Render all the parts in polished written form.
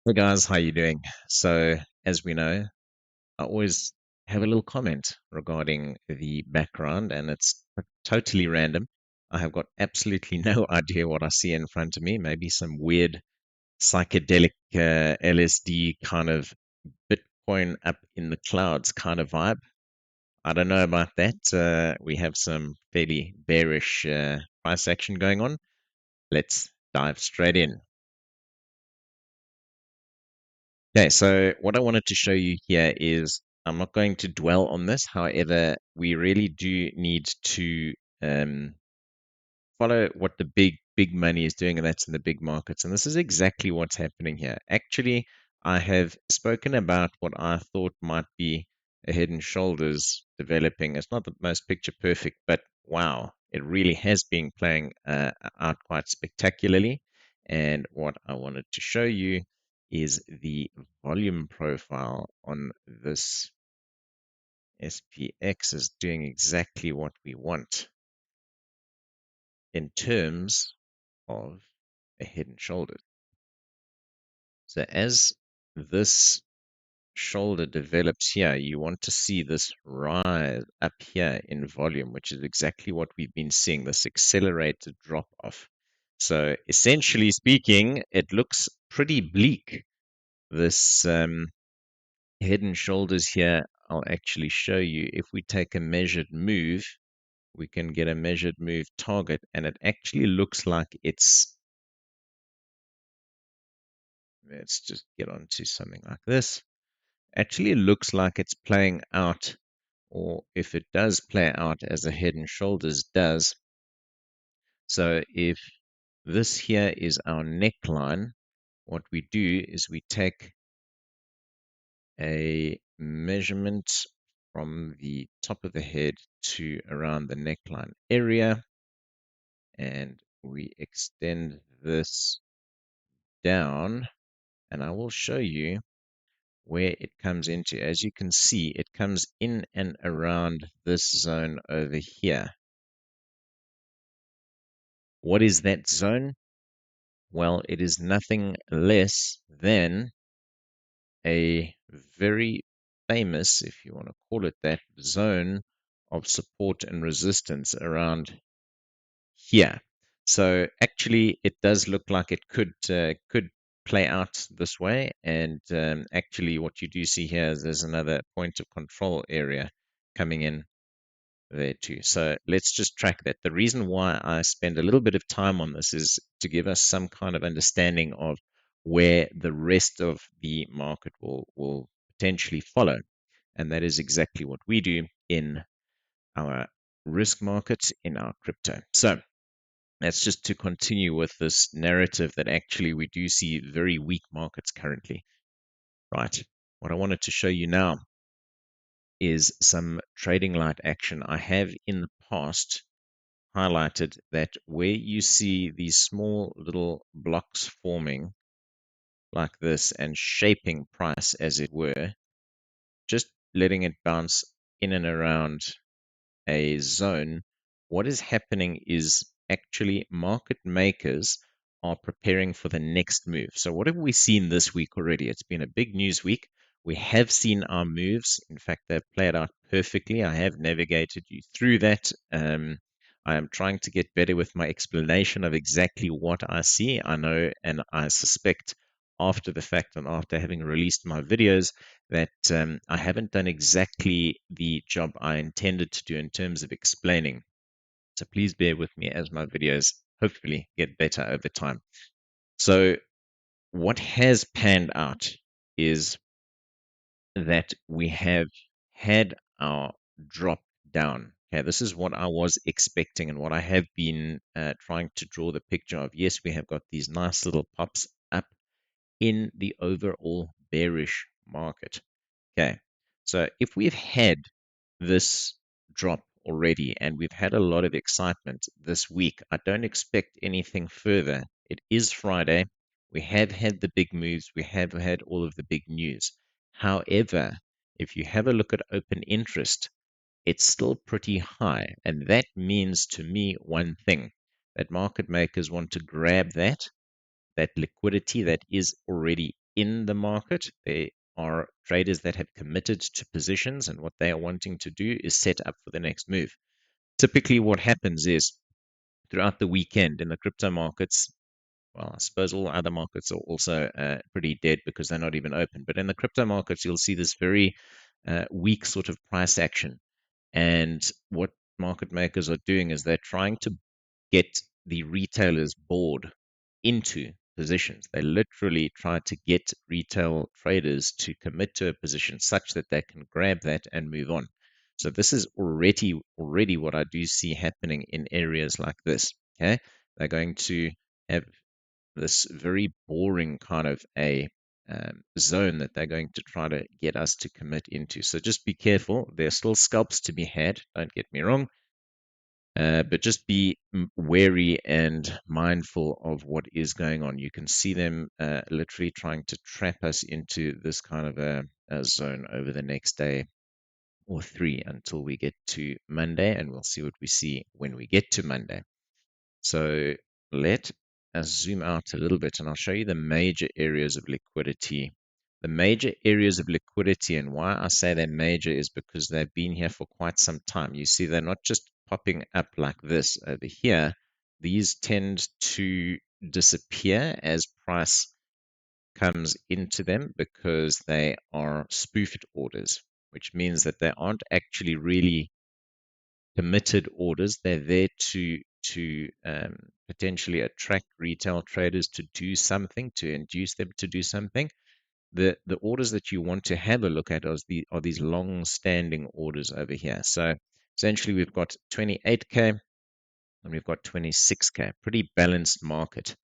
Hey guys, how you doing? So, as we know, I always have a little comment regarding the background, and it's totally random. I have got absolutely no idea what I see in front of me. Maybe some weird psychedelic LSD kind of Bitcoin up in the clouds kind of vibe. I don't know about that. We have some fairly bearish price action going on. Let's dive straight in. Okay, so what I wanted to show you here is I'm not going to dwell on this. However, we really do need to um, follow what the big money is doing, and that's in the big markets. And this is exactly what's happening here. Actually, I have spoken about what I thought might be a head and shoulders developing. It's not the most picture perfect, but wow, it really has been playing out quite spectacularly. And what I wanted to show you is the volume profile on this SPX is doing exactly what we want in terms of a head and shoulders. So as this shoulder develops here, you want to see this rise up here in volume, which is exactly what we've been seeing, this accelerated drop off. So essentially speaking, it looks pretty bleak. This head and shoulders here, I'll actually show you. If we take a measured move, we can get a measured move target, and it actually looks like let's just get onto something like this. Actually looks like it's playing out, or if it does play out as a head and shoulders does. So if this here is our neckline, what we do is we take a measurement from the top of the head to around the neckline area, and we extend this down, and I will show you where it comes into. As you can see, it comes in and around this zone over here. What is that zone? Well, it is nothing less than a very famous, if you want to call it that, zone of support and resistance around here. So actually, it does look like it could play out this way. And actually, what you do see here is there's another point of control area coming in there too. So let's just track that. The reason why I spend a little bit of time on this is to give us some kind of understanding of where the rest of the market will potentially follow. And that is exactly what we do in our risk markets in our crypto. So that's just to continue with this narrative that actually we do see very weak markets currently. Right. What I wanted to show you now is some trading light action. I have in the past highlighted that where you see these small little blocks forming like this and shaping price as it were, just letting it bounce in and around a zone, what is happening is actually market makers are preparing for the next move. So, what have we seen this week already? It's been a big news week. We have seen our moves. In fact, they've played out perfectly. I have navigated you through that. I am trying to get better with my explanation of exactly what I see. I know and I suspect after the fact and after having released my videos that I haven't done exactly the job I intended to do in terms of explaining. So please bear with me as my videos hopefully get better over time. So what has panned out is that we have had our drop down. Okay, this is what I was expecting and what I have been trying to draw the picture of. Yes, we have got these nice little pops up in the overall bearish market. Okay, so if we've had this drop already and we've had a lot of excitement this week, I don't expect anything further. It is Friday. We have had the big moves. We have had all of the big news. However, if you have a look at open interest, it's still pretty high. And that means to me one thing, that market makers want to grab that liquidity that is already in the market. They are traders that have committed to positions, and what they are wanting to do is set up for the next move. Typically, what happens is throughout the weekend in the crypto markets, well, I suppose all other markets are also pretty dead because they're not even open. But in the crypto markets, you'll see this very weak sort of price action. And what market makers are doing is they're trying to get the retailers bored into positions. They literally try to get retail traders to commit to a position such that they can grab that and move on. So this is already what I do see happening in areas like this. Okay, they're going to have this very boring kind of a zone that they're going to try to get us to commit into. So just be careful. There are still scalps to be had. Don't get me wrong. But just be wary and mindful of what is going on. You can see them literally trying to trap us into this kind of a zone over the next day or three until we get to Monday, and we'll see what we see when we get to Monday. So let us zoom out a little bit and I'll show you the major areas of liquidity. The major areas of liquidity, and why I say they're major is because they've been here for quite some time. You see, they're not just popping up like this over here. These tend to disappear as price comes into them because they are spoofed orders, which means that they aren't actually really committed orders. They're there to potentially attract retail traders to do something, to induce them to do something. The orders that you want to have a look at are these long-standing orders over here. So essentially, we've got 28K and we've got 26K. Pretty balanced market.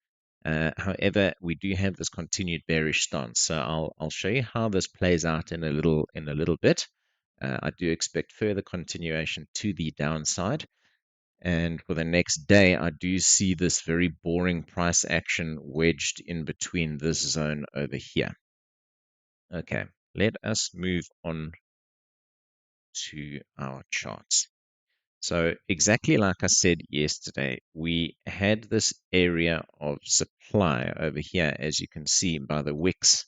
However, we do have this continued bearish stance. So I'll show you how this plays out in a little bit. I do expect further continuation to the downside. And for the next day, I do see this very boring price action wedged in between this zone over here. Okay, let us move on to our charts. So exactly like I said yesterday, we had this area of supply over here, as you can see by the wicks,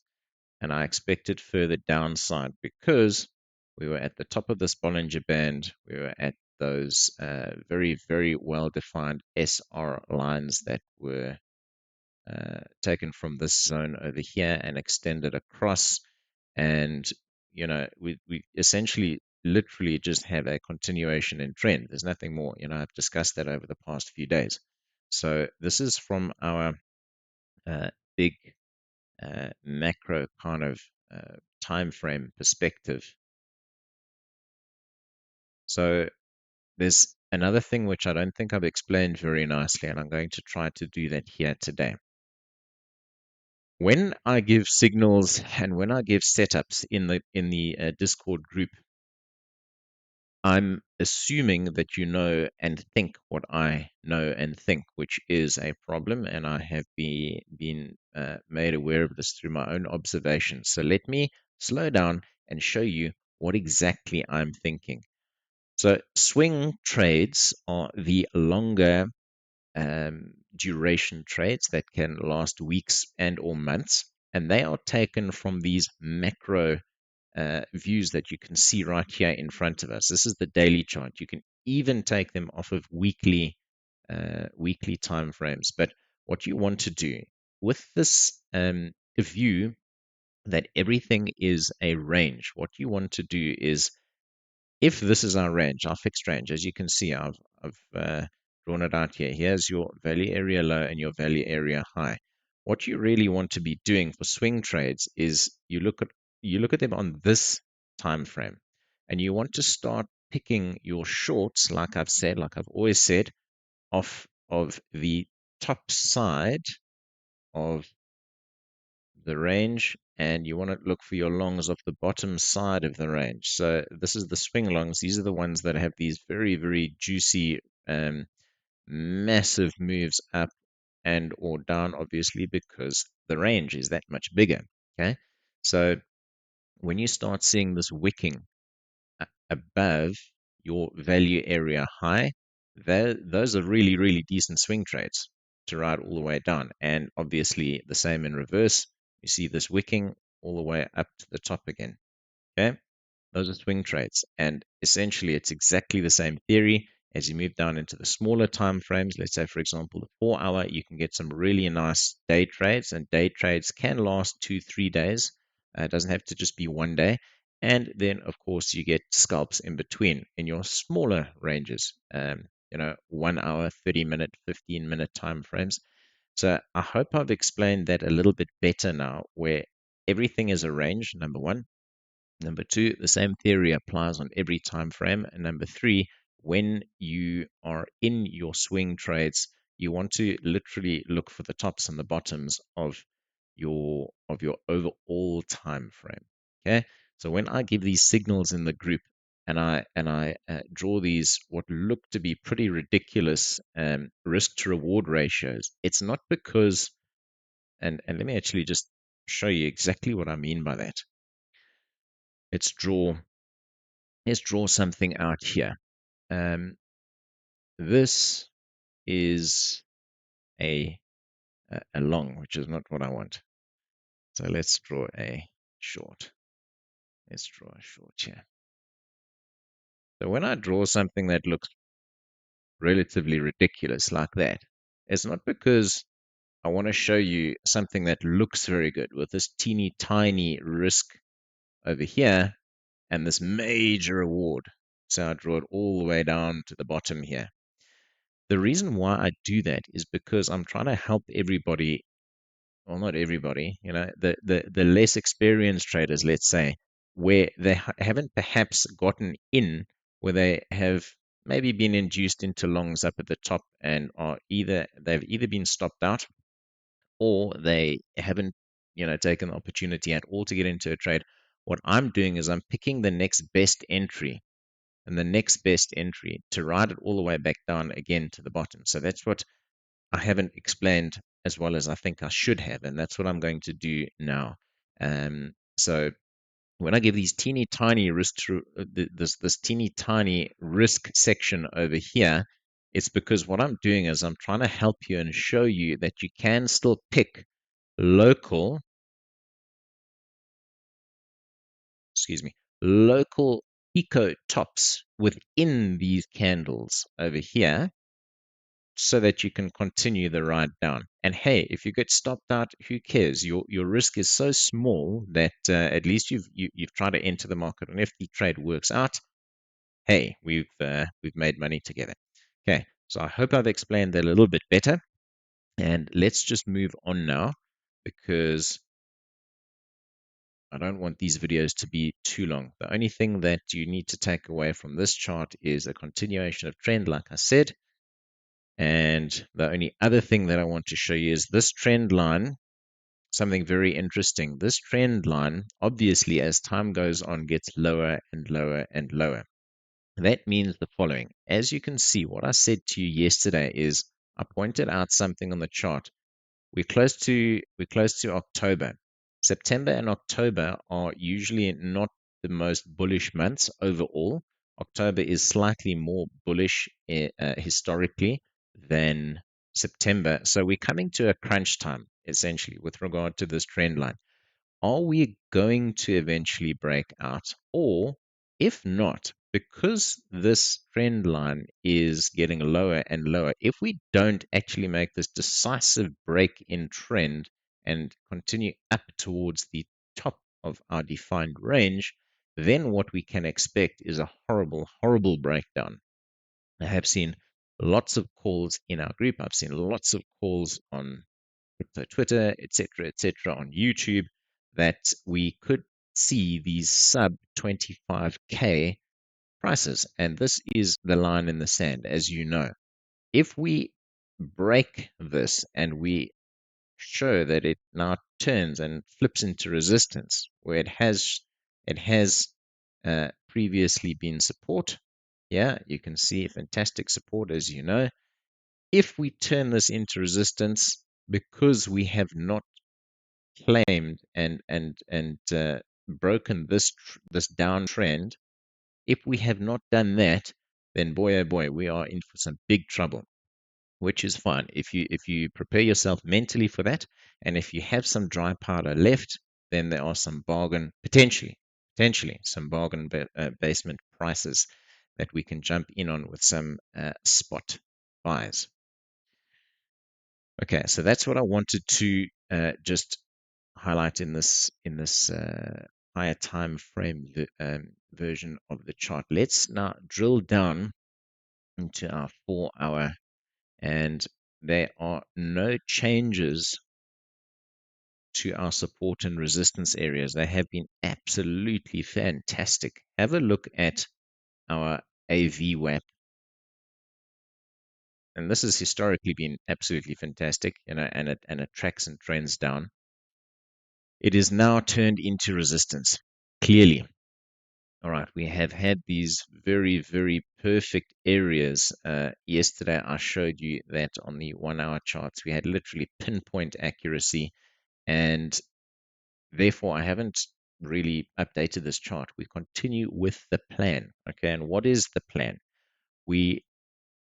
and I expected further downside because we were at the top of this Bollinger Band. We were at those very, very well-defined SR lines that were taken from this zone over here and extended across. And, we essentially literally just have a continuation in trend. There's nothing more. I've discussed that over the past few days. So this is from our big macro kind of time frame perspective. So there's another thing which I don't think I've explained very nicely, and I'm going to try to do that here today. When I give signals and when I give setups in the Discord group, I'm assuming that you know and think what I know and think, which is a problem, and I have been made aware of this through my own observations. So let me slow down and show you what exactly I'm thinking. So swing trades are the longer duration trades that can last weeks and or months, and they are taken from these macro views that you can see right here in front of us. This is the daily chart. You can even take them off of weekly time frames. But what you want to do with this view that everything is a range, what you want to do is, if this is our range, our fixed range, as you can see, I've drawn it out here. Here's your value area low and your value area high. What you really want to be doing for swing trades is you look at them on this time frame, and you want to start picking your shorts, like I've always said, off of the top side of the range, and you want to look for your longs off the bottom side of the range. So this is the swing longs. These are the ones that have these very, very juicy, massive moves up and or down, obviously, because the range is that much bigger. Okay, so when you start seeing this wicking above your value area high, those are really, really decent swing trades to ride all the way down. And obviously the same in reverse. You see this wicking all the way up to the top again. Okay, those are swing trades, and essentially it's exactly the same theory. As you move down into the smaller time frames, let's say for example the 4 hour, you can get some really nice day trades, and day trades can last 2-3 days. It doesn't have to just be one day. And then of course you get scalps in between in your smaller ranges. 1 hour, 30-minute, 15-minute time frames. So I hope I've explained that a little bit better now, where everything is arranged, number one. Number two, the same theory applies on every time frame. And number three, when you are in your swing trades, you want to literally look for the tops and the bottoms of your overall time frame. Okay. So when I give these signals in the group, and I draw these what look to be pretty ridiculous risk to reward ratios, it's not because, and let me actually just show you exactly what I mean by that. Let's draw let's draw something out here. Um, this is a a long, which is not what I want. So let's draw a short. Let's draw a short here. So when I draw something that looks relatively ridiculous like that, it's not because I want to show you something that looks very good with this teeny tiny risk over here and this major reward. So I draw it all the way down to the bottom here. The reason why I do that is because I'm trying to help everybody, well, not everybody, the less experienced traders, let's say, where they haven't perhaps gotten in, where they have maybe been induced into longs up at the top and they've either been stopped out or they haven't, taken the opportunity at all to get into a trade. What I'm doing is I'm picking the next best entry and the next best entry to ride it all the way back down again to the bottom. So that's what I haven't explained as well as I think I should have, and that's what I'm going to do now. So when I give these teeny tiny this teeny tiny risk section over here, it's because what I'm doing is I'm trying to help you and show you that you can still pick local, excuse me, local eco tops within these candles over here so that you can continue the ride down. And hey, if you get stopped out, who cares? Your risk is so small that at least you've tried to enter the market, and if the trade works out, hey, we've made money together. Okay, so I hope I've explained that a little bit better, and let's just move on now because I don't want these videos to be too long. The only thing that you need to take away from this chart is a continuation of trend, like I said. And the only other thing that I want to show you is this trend line, something very interesting. This trend line, obviously, as time goes on, gets lower and lower and lower. That means the following. As you can see, what I said to you yesterday is I pointed out something on the chart. We're close to October. September and October are usually not the most bullish months overall. October is slightly more bullish historically than September. So we're coming to a crunch time, essentially, with regard to this trend line. Are we going to eventually break out? Or if not, because this trend line is getting lower and lower, if we don't actually make this decisive break in trend and continue up towards the top of our defined range, then what we can expect is a horrible, horrible breakdown. I have seen lots of calls in our group. I've seen lots of calls on Twitter, etc., on YouTube, that we could see these sub 25K prices. And this is the line in the sand, as you know. If we break this and we show that it now turns and flips into resistance, where it has previously been support, yeah, you can see fantastic support, as you know. If we turn this into resistance, because we have not claimed and broken this downtrend, if we have not done that, then boy oh boy, we are in for some big trouble. which is fine. If you prepare yourself mentally for that, and if you have some dry powder left, then there are some bargain potentially some bargain basement prices that we can jump in on with some spot buys. Okay, so that's what I wanted to just highlight in this higher time frame version of the chart. Let's now drill down into our 4 hour, and there are no changes to our support and resistance areas. They have been absolutely fantastic. Have a look at our AV WAP, and this has historically been absolutely fantastic, and it tracks and trends down. It is now turned into resistance, clearly. All right, we have had these very, very perfect areas. Yesterday, I showed you that on the 1 hour charts, we had literally pinpoint accuracy, and therefore, I haven't really updated this chart. We continue with the plan. Okay, and what is the plan? We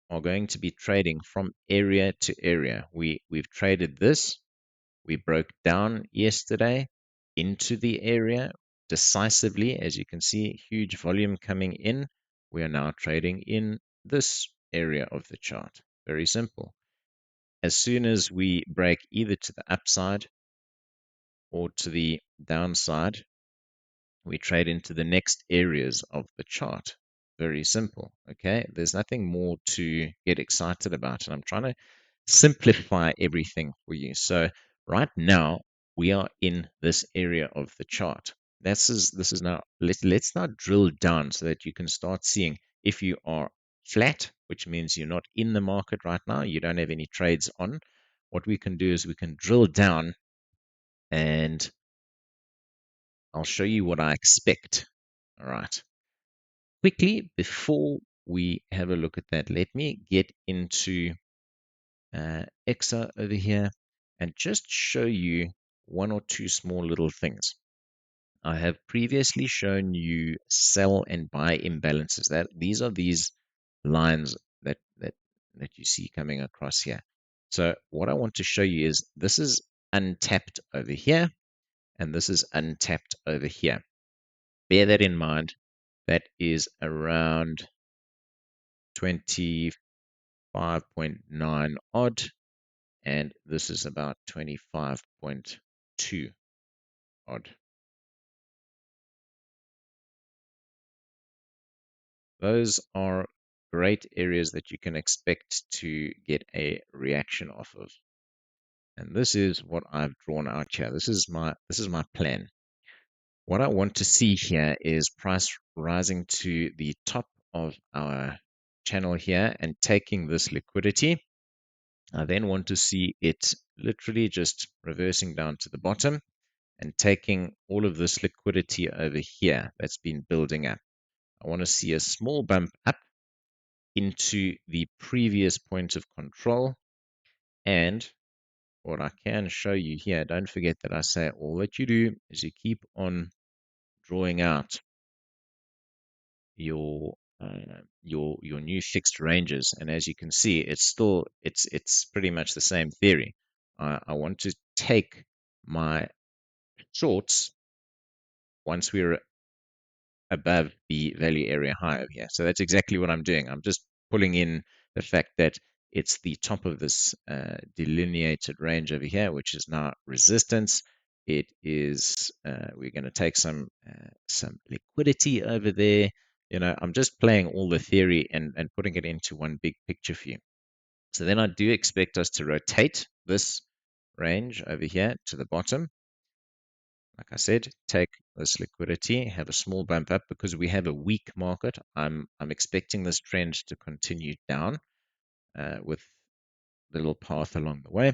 are going to be trading from area to area. We've traded this. We broke down yesterday into the area decisively. As you can see, huge volume coming in. We are now trading in this area of the chart. Very simple. As soon as we break either to the upside or to the downside, we trade into the next areas of the chart. Very simple. Okay. There's nothing more to get excited about. And I'm trying to simplify everything for you. So right now we are in this area of the chart. This is now let's now drill down so that you can start seeing if you are flat, which means you're not in the market right now, you don't have any trades on. What we can do is we can drill down, and I'll show you what I expect. All right. Quickly, before we have a look at that, let me get into EXA over here and just show you one or two small little things. I have previously shown you sell and buy imbalances. That these are these lines that you see coming across here. So what I want to show you is this is untapped over here, and this is untapped over here. Bear that in mind. That is around 25.9 odd, and this is about 25.2 odd. Those are great areas that you can expect to get a reaction off of. And this is what I've drawn out here. This is my plan. What I want to see here is price rising to the top of our channel here and taking this liquidity. I then want to see it literally just reversing down to the bottom and taking all of this liquidity over here that's been building up. I want to see a small bump up into the previous point of control. And what I can show you here, don't forget that I say all that you do is you keep on drawing out your your new fixed ranges, and as you can see, it's pretty much the same theory. I want to take my shorts once we're above the value area high over here. So that's exactly what I'm doing. I'm just pulling in the fact that it's the top of this delineated range over here, which is now resistance. It is we're going to take some liquidity over there. I'm just playing all the theory and putting it into one big picture for you. So then I do expect us to rotate this range over here to the bottom. Like I said, take this liquidity, have a small bump up because we have a weak market. I'm expecting this trend to continue down with the little path along the way.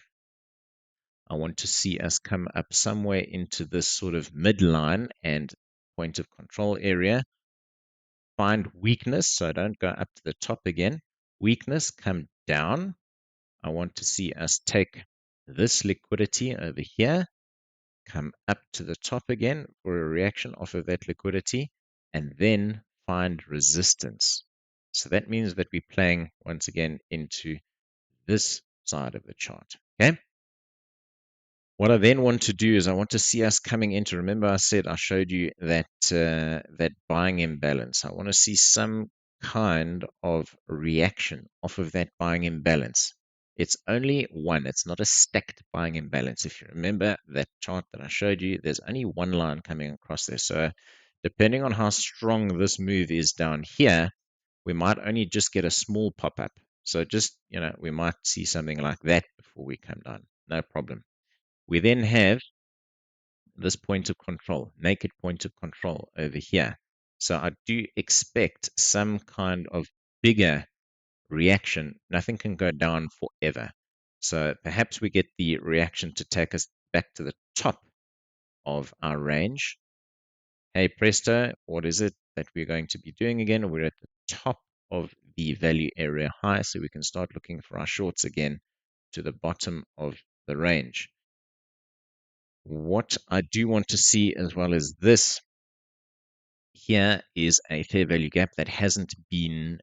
I want to see us come up somewhere into this sort of midline and point of control area. Find weakness, so don't go up to the top again. Weakness, come down. I want to see us take this liquidity over here, come up to the top again for a reaction off of that liquidity, and then find resistance. So that means that we're playing once again into this side of the chart. Okay. What I then want to do is I want to see us coming into. Remember, I showed you that that buying imbalance. I want to see some kind of reaction off of that buying imbalance. It's only one. It's not a stacked buying imbalance. If you remember that chart that I showed you, there's only one line coming across there. So depending on how strong this move is down here, we might only just get a small pop-up. So just, we might see something like that before we come down. No problem. We then have this point of control, naked point of control over here. So I do expect some kind of bigger reaction. Nothing can go down forever. So perhaps we get the reaction to take us back to the top of our range. Hey presto, what is it that we're going to be doing again? We're at the top of the value area high, so we can start looking for our shorts again to the bottom of the range. What I do want to see as well as this here is a fair value gap that hasn't been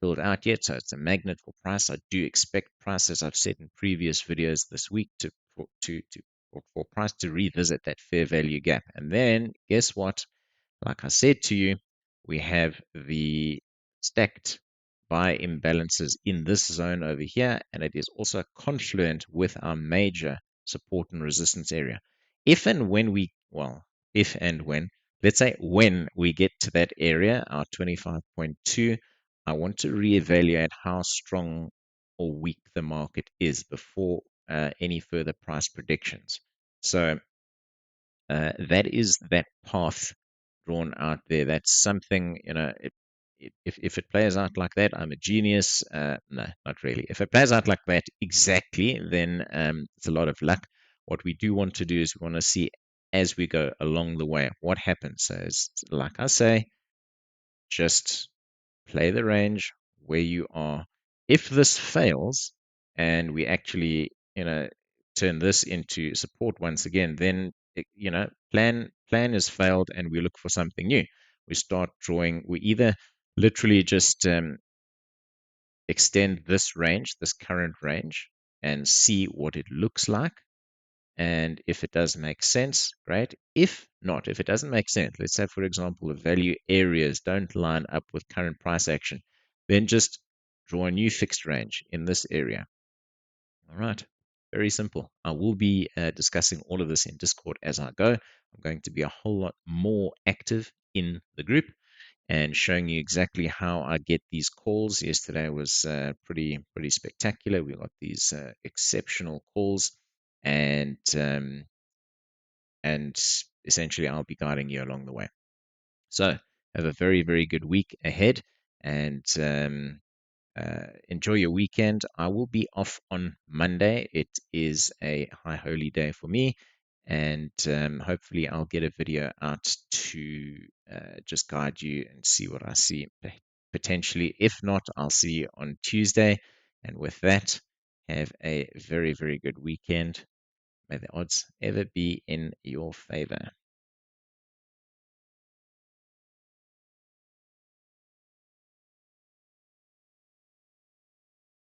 filled out yet. So it's a magnet for price. I do expect price, as I've said in previous videos this week, for price to revisit that fair value gap. And then guess what? Like I said to you, we have the stacked buy imbalances in this zone over here, and it is also confluent with our major support and resistance area. If and when let's say when we get to that area, our 25.2, I want to reevaluate how strong or weak the market is before any further price predictions. So that is that path drawn out there. That's something, if it plays out like that, I'm a genius. No, not really. If it plays out like that exactly, then it's a lot of luck. What we do want to do is we want to see as we go along the way what happens. So, like I say, just play the range where you are. If this fails and we actually, turn this into support once again, then plan is failed and we look for something new. We start drawing. We either literally just extend this range, this current range, and see what it looks like. And if it does make sense, great. If not, if it doesn't make sense, let's say, for example, the value areas don't line up with current price action, then just draw a new fixed range in this area. All right. Very simple. I will be discussing all of this in Discord as I go. I'm going to be a whole lot more active in the group and showing you exactly how I get these calls. Yesterday was pretty spectacular. We got these exceptional calls, and and essentially I'll be guiding you along the way. So have a very, very good week ahead, and enjoy your weekend. I will be off on Monday. It is a high holy day for me, and hopefully I'll get a video out to just guide you and see what I see potentially. If not, I'll see you on Tuesday. And with that, have a very, very good weekend. May the odds ever be in your favor.